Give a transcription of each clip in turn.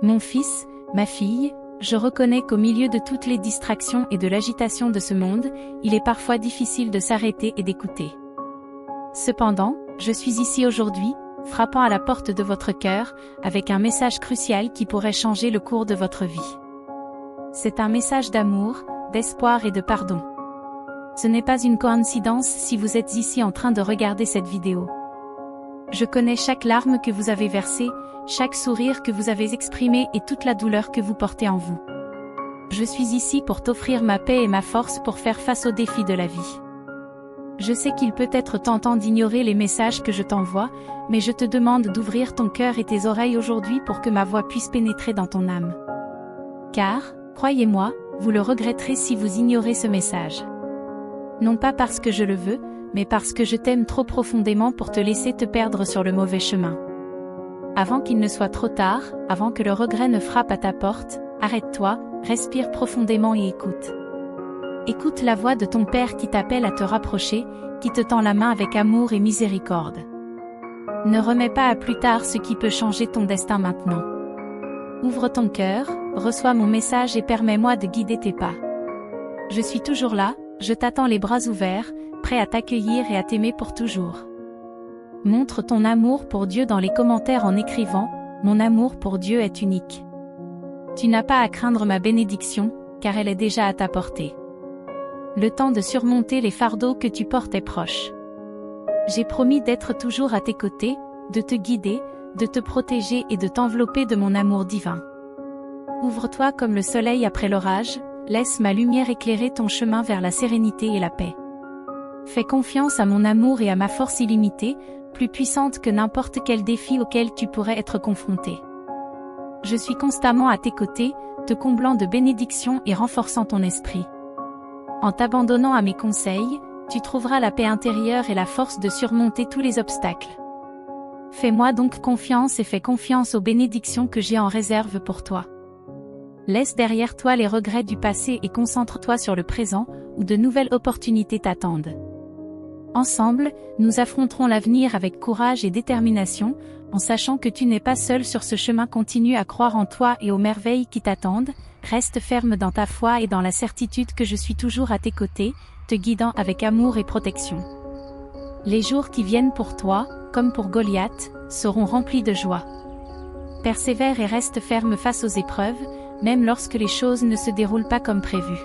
Mon fils, ma fille, je reconnais qu'au milieu de toutes les distractions et de l'agitation de ce monde, il est parfois difficile de s'arrêter et d'écouter. Cependant, je suis ici aujourd'hui, frappant à la porte de votre cœur, avec un message crucial qui pourrait changer le cours de votre vie. C'est un message d'amour, d'espoir et de pardon. Ce n'est pas une coïncidence si vous êtes ici en train de regarder cette vidéo. Je connais chaque larme que vous avez versée, chaque sourire que vous avez exprimé et toute la douleur que vous portez en vous. Je suis ici pour t'offrir ma paix et ma force pour faire face aux défis de la vie. Je sais qu'il peut être tentant d'ignorer les messages que je t'envoie, mais je te demande d'ouvrir ton cœur et tes oreilles aujourd'hui pour que ma voix puisse pénétrer dans ton âme. Car, croyez-moi, vous le regretterez si vous ignorez ce message. Non pas parce que je le veux, mais parce que je t'aime trop profondément pour te laisser te perdre sur le mauvais chemin. Avant qu'il ne soit trop tard, avant que le regret ne frappe à ta porte, arrête-toi, respire profondément et écoute. Écoute la voix de ton Père qui t'appelle à te rapprocher, qui te tend la main avec amour et miséricorde. Ne remets pas à plus tard ce qui peut changer ton destin maintenant. Ouvre ton cœur, reçois mon message et permets-moi de guider tes pas. Je suis toujours là, je t'attends les bras ouverts, prêt à t'accueillir et à t'aimer pour toujours. Montre ton amour pour Dieu dans les commentaires en écrivant « Mon amour pour Dieu est unique ». Tu n'as pas à craindre ma bénédiction, car elle est déjà à ta portée. Le temps de surmonter les fardeaux que tu portes est proche. J'ai promis d'être toujours à tes côtés, de te guider, de te protéger et de t'envelopper de mon amour divin. Ouvre-toi comme le soleil après l'orage, laisse ma lumière éclairer ton chemin vers la sérénité et la paix. Fais confiance à mon amour et à ma force illimitée, plus puissante que n'importe quel défi auquel tu pourrais être confronté. Je suis constamment à tes côtés, te comblant de bénédictions et renforçant ton esprit. En t'abandonnant à mes conseils, tu trouveras la paix intérieure et la force de surmonter tous les obstacles. Fais-moi donc confiance et fais confiance aux bénédictions que j'ai en réserve pour toi. Laisse derrière toi les regrets du passé et concentre-toi sur le présent, où de nouvelles opportunités t'attendent. Ensemble, nous affronterons l'avenir avec courage et détermination, en sachant que tu n'es pas seul sur ce chemin. Continue à croire en toi et aux merveilles qui t'attendent, reste ferme dans ta foi et dans la certitude que je suis toujours à tes côtés, te guidant avec amour et protection. Les jours qui viennent pour toi, comme pour Goliath, seront remplis de joie. Persévère et reste ferme face aux épreuves, même lorsque les choses ne se déroulent pas comme prévu.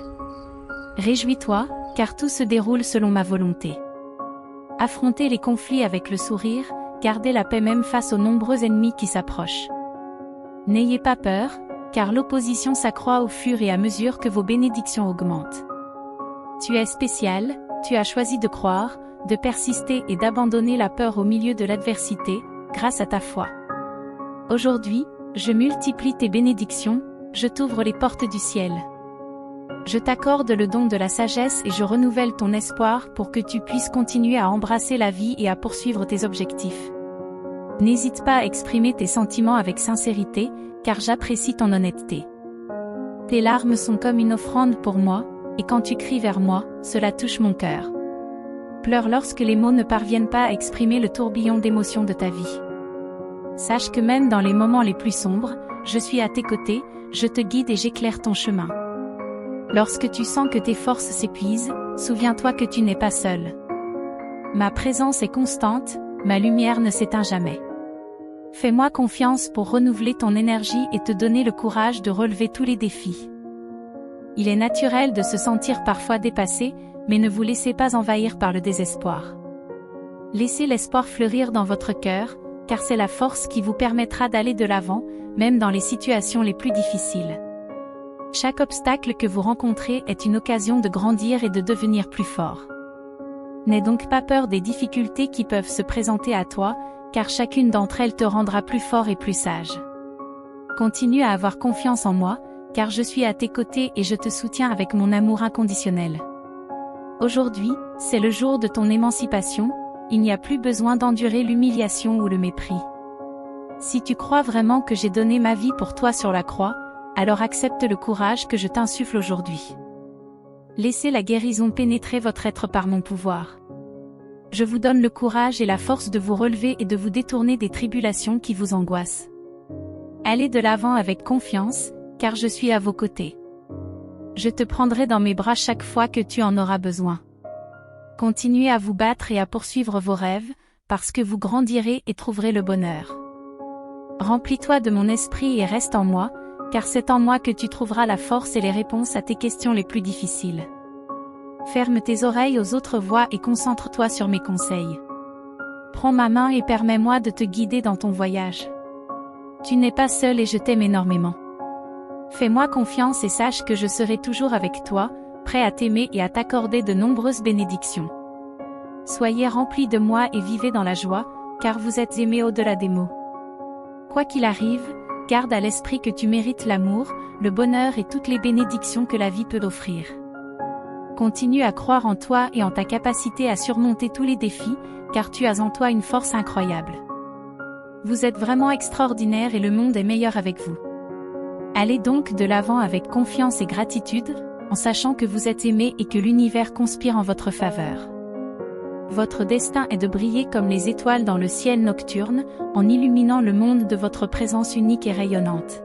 Réjouis-toi, car tout se déroule selon ma volonté. Affrontez les conflits avec le sourire, gardez la paix même face aux nombreux ennemis qui s'approchent. N'ayez pas peur, car l'opposition s'accroît au fur et à mesure que vos bénédictions augmentent. Tu es spécial, tu as choisi de croire, de persister et d'abandonner la peur au milieu de l'adversité, grâce à ta foi. Aujourd'hui, je multiplie tes bénédictions, je t'ouvre les portes du ciel. Je t'accorde le don de la sagesse et je renouvelle ton espoir pour que tu puisses continuer à embrasser la vie et à poursuivre tes objectifs. N'hésite pas à exprimer tes sentiments avec sincérité, car j'apprécie ton honnêteté. Tes larmes sont comme une offrande pour moi, et quand tu cries vers moi, cela touche mon cœur. Pleure lorsque les mots ne parviennent pas à exprimer le tourbillon d'émotions de ta vie. Sache que même dans les moments les plus sombres, je suis à tes côtés, je te guide et j'éclaire ton chemin. Lorsque tu sens que tes forces s'épuisent, souviens-toi que tu n'es pas seul. Ma présence est constante, ma lumière ne s'éteint jamais. Fais-moi confiance pour renouveler ton énergie et te donner le courage de relever tous les défis. Il est naturel de se sentir parfois dépassé, mais ne vous laissez pas envahir par le désespoir. Laissez l'espoir fleurir dans votre cœur, car c'est la force qui vous permettra d'aller de l'avant, même dans les situations les plus difficiles. Chaque obstacle que vous rencontrez est une occasion de grandir et de devenir plus fort. N'aie donc pas peur des difficultés qui peuvent se présenter à toi, car chacune d'entre elles te rendra plus fort et plus sage. Continue à avoir confiance en moi, car je suis à tes côtés et je te soutiens avec mon amour inconditionnel. Aujourd'hui, c'est le jour de ton émancipation, il n'y a plus besoin d'endurer l'humiliation ou le mépris. Si tu crois vraiment que j'ai donné ma vie pour toi sur la croix, alors accepte le courage que je t'insuffle aujourd'hui. Laissez la guérison pénétrer votre être par mon pouvoir. Je vous donne le courage et la force de vous relever et de vous détourner des tribulations qui vous angoissent. Allez de l'avant avec confiance, car je suis à vos côtés. Je te prendrai dans mes bras chaque fois que tu en auras besoin. Continuez à vous battre et à poursuivre vos rêves, parce que vous grandirez et trouverez le bonheur. Remplis-toi de mon esprit et reste en moi, car c'est en moi que tu trouveras la force et les réponses à tes questions les plus difficiles. Ferme tes oreilles aux autres voix et concentre-toi sur mes conseils. Prends ma main et permets-moi de te guider dans ton voyage. Tu n'es pas seul et je t'aime énormément. Fais-moi confiance et sache que je serai toujours avec toi, prêt à t'aimer et à t'accorder de nombreuses bénédictions. Soyez remplis de moi et vivez dans la joie, car vous êtes aimés au-delà des mots. Quoi qu'il arrive, garde à l'esprit que tu mérites l'amour, le bonheur et toutes les bénédictions que la vie peut offrir. Continue à croire en toi et en ta capacité à surmonter tous les défis, car tu as en toi une force incroyable. Vous êtes vraiment extraordinaire et le monde est meilleur avec vous. Allez donc de l'avant avec confiance et gratitude, en sachant que vous êtes aimé et que l'univers conspire en votre faveur. Votre destin est de briller comme les étoiles dans le ciel nocturne, en illuminant le monde de votre présence unique et rayonnante.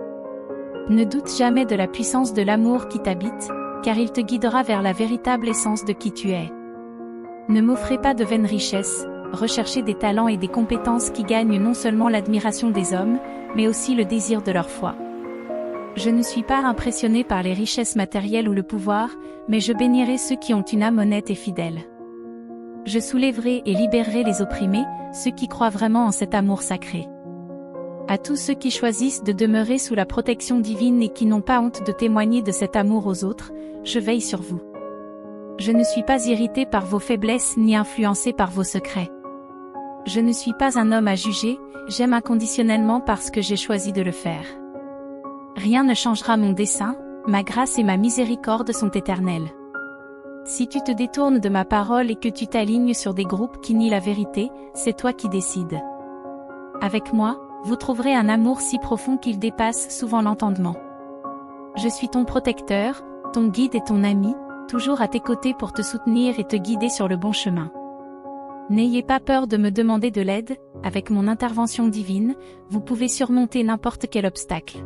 Ne doute jamais de la puissance de l'amour qui t'habite, car il te guidera vers la véritable essence de qui tu es. Ne m'offrez pas de vaines richesses, recherchez des talents et des compétences qui gagnent non seulement l'admiration des hommes, mais aussi le désir de leur foi. Je ne suis pas impressionné par les richesses matérielles ou le pouvoir, mais je bénirai ceux qui ont une âme honnête et fidèle. Je soulèverai et libérerai les opprimés, ceux qui croient vraiment en cet amour sacré. À tous ceux qui choisissent de demeurer sous la protection divine et qui n'ont pas honte de témoigner de cet amour aux autres, je veille sur vous. Je ne suis pas irrité par vos faiblesses ni influencé par vos secrets. Je ne suis pas un homme à juger, j'aime inconditionnellement parce que j'ai choisi de le faire. Rien ne changera mon dessein, ma grâce et ma miséricorde sont éternelles. Si tu te détournes de ma parole et que tu t'alignes sur des groupes qui nient la vérité, c'est toi qui décides. Avec moi, vous trouverez un amour si profond qu'il dépasse souvent l'entendement. Je suis ton protecteur, ton guide et ton ami, toujours à tes côtés pour te soutenir et te guider sur le bon chemin. N'ayez pas peur de me demander de l'aide, avec mon intervention divine, vous pouvez surmonter n'importe quel obstacle.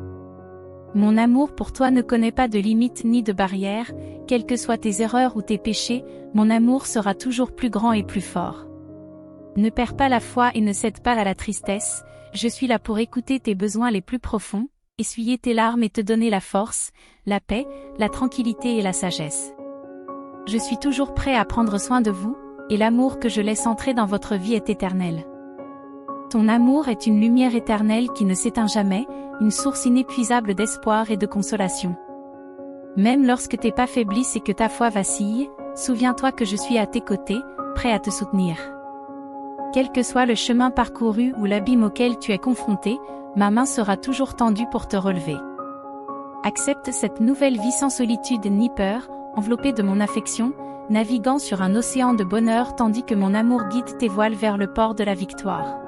Mon amour pour toi ne connaît pas de limites ni de barrières, quelles que soient tes erreurs ou tes péchés, mon amour sera toujours plus grand et plus fort. Ne perds pas la foi et ne cède pas à la tristesse, je suis là pour écouter tes besoins les plus profonds, essuyer tes larmes et te donner la force, la paix, la tranquillité et la sagesse. Je suis toujours prêt à prendre soin de vous, et l'amour que je laisse entrer dans votre vie est éternel. Ton amour est une lumière éternelle qui ne s'éteint jamais, une source inépuisable d'espoir et de consolation. Même lorsque tes pas faiblissent et que ta foi vacille, souviens-toi que je suis à tes côtés, prêt à te soutenir. Quel que soit le chemin parcouru ou l'abîme auquel tu es confronté, ma main sera toujours tendue pour te relever. Accepte cette nouvelle vie sans solitude ni peur, enveloppée de mon affection, naviguant sur un océan de bonheur tandis que mon amour guide tes voiles vers le port de la victoire.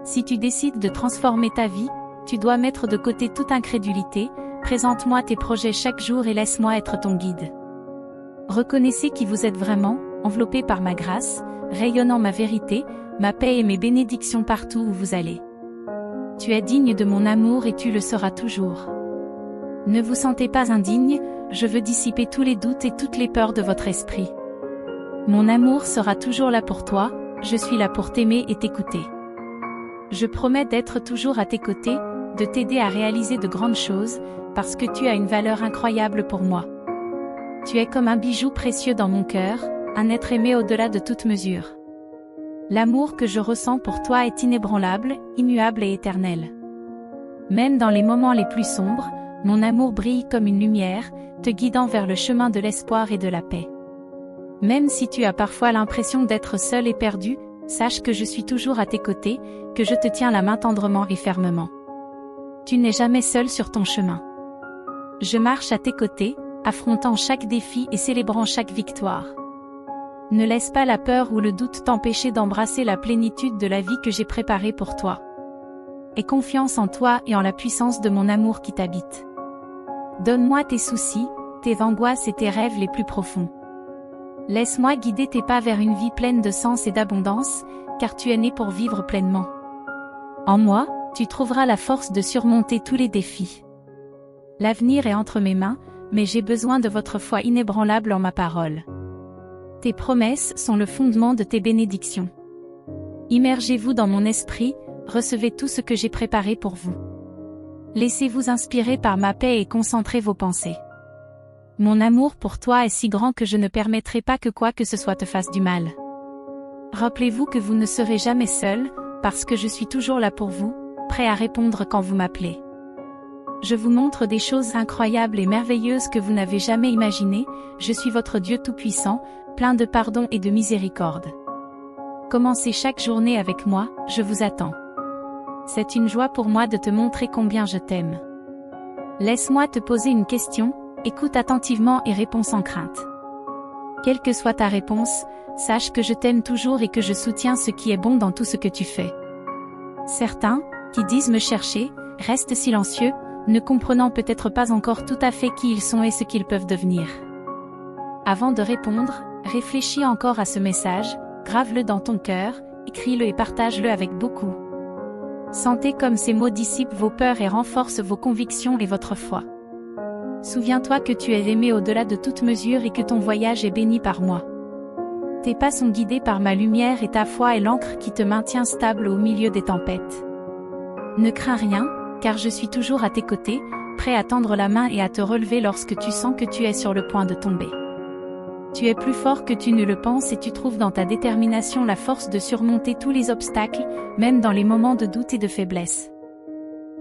Si tu décides de transformer ta vie, tu dois mettre de côté toute incrédulité, présente-moi tes projets chaque jour et laisse-moi être ton guide. Reconnaissez qui vous êtes vraiment, enveloppé par ma grâce, rayonnant ma vérité, ma paix et mes bénédictions partout où vous allez. Tu es digne de mon amour et tu le seras toujours. Ne vous sentez pas indigne, je veux dissiper tous les doutes et toutes les peurs de votre esprit. Mon amour sera toujours là pour toi, je suis là pour t'aimer et t'écouter. Je promets d'être toujours à tes côtés, de t'aider à réaliser de grandes choses, parce que tu as une valeur incroyable pour moi. Tu es comme un bijou précieux dans mon cœur, un être aimé au-delà de toute mesure. L'amour que je ressens pour toi est inébranlable, immuable et éternel. Même dans les moments les plus sombres, mon amour brille comme une lumière, te guidant vers le chemin de l'espoir et de la paix. Même si tu as parfois l'impression d'être seul et perdu, sache que je suis toujours à tes côtés, que je te tiens la main tendrement et fermement. Tu n'es jamais seul sur ton chemin. Je marche à tes côtés, affrontant chaque défi et célébrant chaque victoire. Ne laisse pas la peur ou le doute t'empêcher d'embrasser la plénitude de la vie que j'ai préparée pour toi. Aie confiance en toi et en la puissance de mon amour qui t'habite. Donne-moi tes soucis, tes angoisses et tes rêves les plus profonds. Laisse-moi guider tes pas vers une vie pleine de sens et d'abondance, car tu es né pour vivre pleinement. En moi, Tu trouveras la force de surmonter tous les défis. L'avenir est entre mes mains, mais j'ai besoin de votre foi inébranlable en ma parole. Tes promesses sont le fondement de tes bénédictions. Immergez-vous dans mon esprit, recevez tout ce que j'ai préparé pour vous. Laissez-vous inspirer par ma paix et concentrez vos pensées. Mon amour pour toi est si grand que je ne permettrai pas que quoi que ce soit te fasse du mal. Rappelez-vous que vous ne serez jamais seul, parce que je suis toujours là pour vous, prêt à répondre quand vous m'appelez. Je vous montre des choses incroyables et merveilleuses que vous n'avez jamais imaginées, je suis votre Dieu tout-puissant, plein de pardon et de miséricorde. Commencez chaque journée avec moi, je vous attends. C'est une joie pour moi de te montrer combien je t'aime. Laisse-moi te poser une question, écoute attentivement et réponds sans crainte. Quelle que soit ta réponse, sache que je t'aime toujours et que je soutiens ce qui est bon dans tout ce que tu fais. Certains, qui disent me chercher, restent silencieux, ne comprenant peut-être pas encore tout à fait qui ils sont et ce qu'ils peuvent devenir. Avant de répondre, réfléchis encore à ce message, grave-le dans ton cœur, écris-le et partage-le avec beaucoup. Sentez comme ces mots dissipent vos peurs et renforcent vos convictions et votre foi. Souviens-toi que tu es aimé au-delà de toute mesure et que ton voyage est béni par moi. Tes pas sont guidés par ma lumière et ta foi est l'encre qui te maintient stable au milieu des tempêtes. Ne crains rien, car je suis toujours à tes côtés, prêt à tendre la main et à te relever lorsque tu sens que tu es sur le point de tomber. Tu es plus fort que tu ne le penses et tu trouves dans ta détermination la force de surmonter tous les obstacles, même dans les moments de doute et de faiblesse.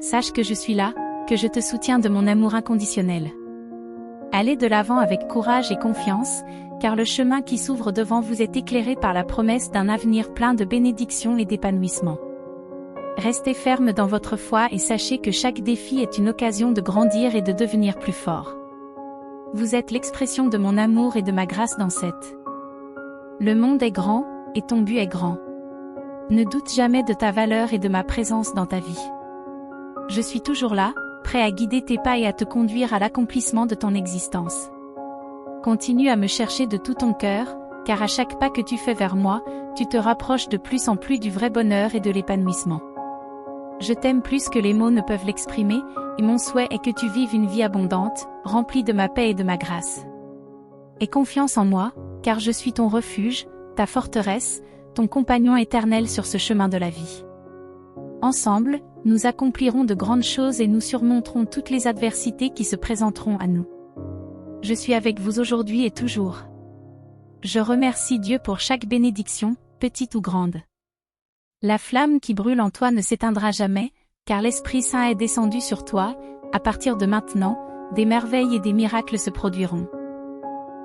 Sache que je suis là, que je te soutiens de mon amour inconditionnel. Allez de l'avant avec courage et confiance, car le chemin qui s'ouvre devant vous est éclairé par la promesse d'un avenir plein de bénédictions et d'épanouissement. Restez ferme dans votre foi et sachez que chaque défi est une occasion de grandir et de devenir plus fort. Vous êtes l'expression de mon amour et de ma grâce dans cette. Le monde est grand, et ton but est grand. Ne doute jamais de ta valeur et de ma présence dans ta vie. Je suis toujours là, prêt à guider tes pas et à te conduire à l'accomplissement de ton existence. Continue à me chercher de tout ton cœur, car à chaque pas que tu fais vers moi, tu te rapproches de plus en plus du vrai bonheur et de l'épanouissement. Je t'aime plus que les mots ne peuvent l'exprimer, et mon souhait est que tu vives une vie abondante, remplie de ma paix et de ma grâce. Aie confiance en moi, car je suis ton refuge, ta forteresse, ton compagnon éternel sur ce chemin de la vie. Ensemble, nous accomplirons de grandes choses et nous surmonterons toutes les adversités qui se présenteront à nous. Je suis avec vous aujourd'hui et toujours. Je remercie Dieu pour chaque bénédiction, petite ou grande. La flamme qui brûle en toi ne s'éteindra jamais, car l'Esprit Saint est descendu sur toi, à partir de maintenant, des merveilles et des miracles se produiront.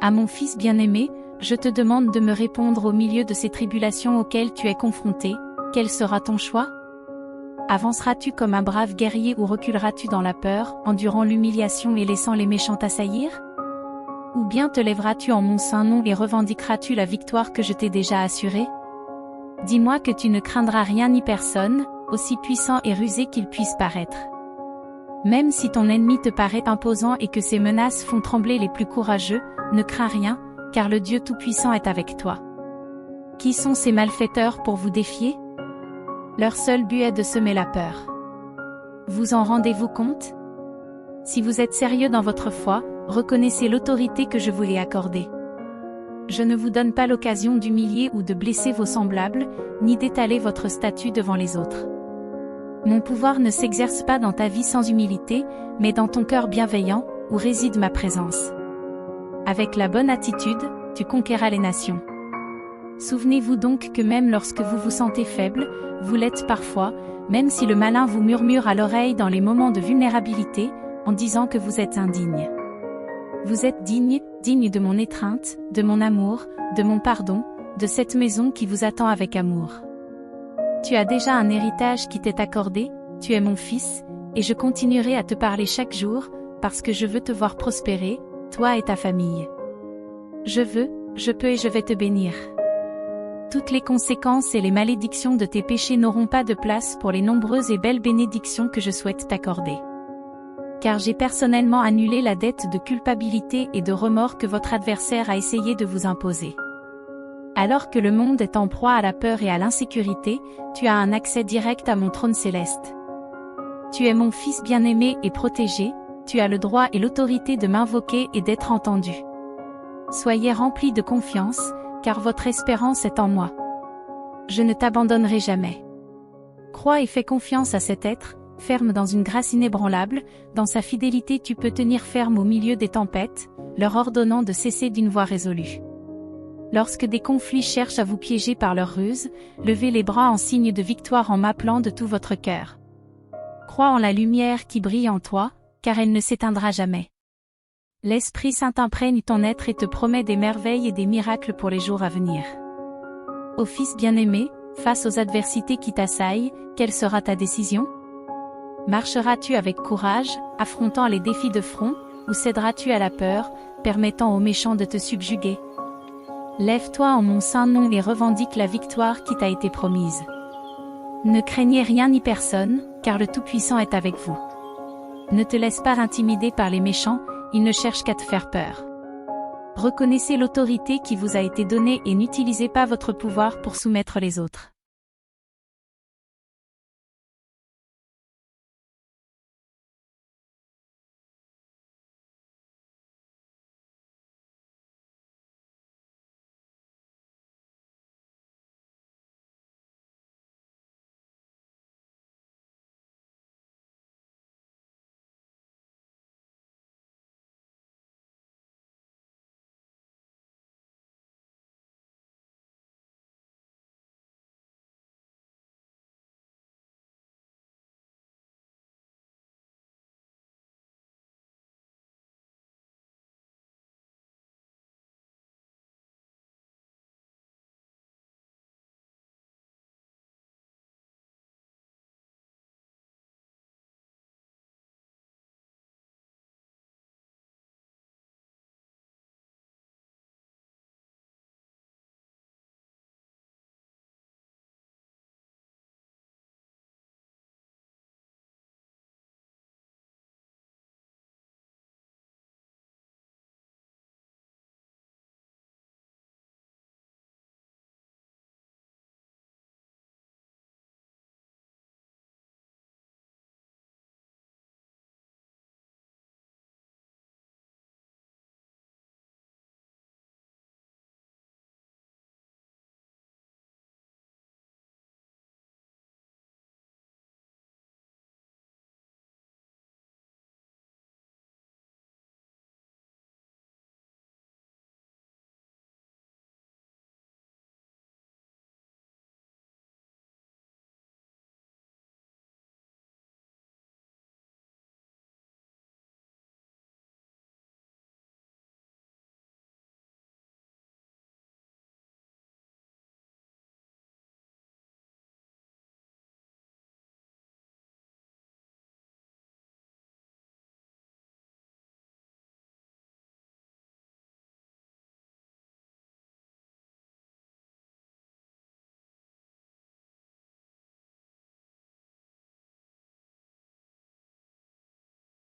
À mon fils bien-aimé, je te demande de me répondre au milieu de ces tribulations auxquelles tu es confronté, quel sera ton choix ? Avanceras-tu comme un brave guerrier ou reculeras-tu dans la peur, endurant l'humiliation et laissant les méchants t'assaillir ? Ou bien te lèveras-tu en mon saint nom et revendiqueras-tu la victoire que je t'ai déjà assurée ? Dis-moi que tu ne craindras rien ni personne, aussi puissant et rusé qu'il puisse paraître. Même si ton ennemi te paraît imposant et que ses menaces font trembler les plus courageux, ne crains rien, car le Dieu Tout-Puissant est avec toi. Qui sont ces malfaiteurs pour vous défier ? Leur seul but est de semer la peur. Vous en rendez-vous compte ? Si vous êtes sérieux dans votre foi, reconnaissez l'autorité que je vous ai accordée. Je ne vous donne pas l'occasion d'humilier ou de blesser vos semblables, ni d'étaler votre statut devant les autres. Mon pouvoir ne s'exerce pas dans ta vie sans humilité, mais dans ton cœur bienveillant, où réside ma présence. Avec la bonne attitude, tu conquéras les nations. Souvenez-vous donc que même lorsque vous vous sentez faible, vous l'êtes parfois, même si le malin vous murmure à l'oreille dans les moments de vulnérabilité, en disant que vous êtes indigne. Vous êtes digne de mon étreinte, de mon amour, de mon pardon, de cette maison qui vous attend avec amour. Tu as déjà un héritage qui t'est accordé, tu es mon fils, et je continuerai à te parler chaque jour, parce que je veux te voir prospérer, toi et ta famille. Je peux et je vais te bénir. Toutes les conséquences et les malédictions de tes péchés n'auront pas de place pour les nombreuses et belles bénédictions que je souhaite t'accorder. Car j'ai personnellement annulé la dette de culpabilité et de remords que votre adversaire a essayé de vous imposer. Alors que le monde est en proie à la peur et à l'insécurité, tu as un accès direct à mon trône céleste. Tu es mon fils bien-aimé et protégé, tu as le droit et l'autorité de m'invoquer et d'être entendu. Soyez remplis de confiance, car votre espérance est en moi. Je ne t'abandonnerai jamais. Crois et fais confiance à cet être, ferme dans une grâce inébranlable, dans sa fidélité tu peux tenir ferme au milieu des tempêtes, leur ordonnant de cesser d'une voix résolue. Lorsque des conflits cherchent à vous piéger par leurs ruses, levez les bras en signe de victoire en m'appelant de tout votre cœur. Crois en la lumière qui brille en toi, car elle ne s'éteindra jamais. L'Esprit Saint imprègne ton être et te promet des merveilles et des miracles pour les jours à venir. Ô fils bien-aimé, face aux adversités qui t'assaillent, quelle sera ta décision? Marcheras-tu avec courage, affrontant les défis de front, ou céderas-tu à la peur, permettant aux méchants de te subjuguer? Lève-toi en mon saint nom et revendique la victoire qui t'a été promise. Ne craignez rien ni personne, car le Tout-Puissant est avec vous. Ne te laisse pas intimider par les méchants, ils ne cherchent qu'à te faire peur. Reconnaissez l'autorité qui vous a été donnée et n'utilisez pas votre pouvoir pour soumettre les autres.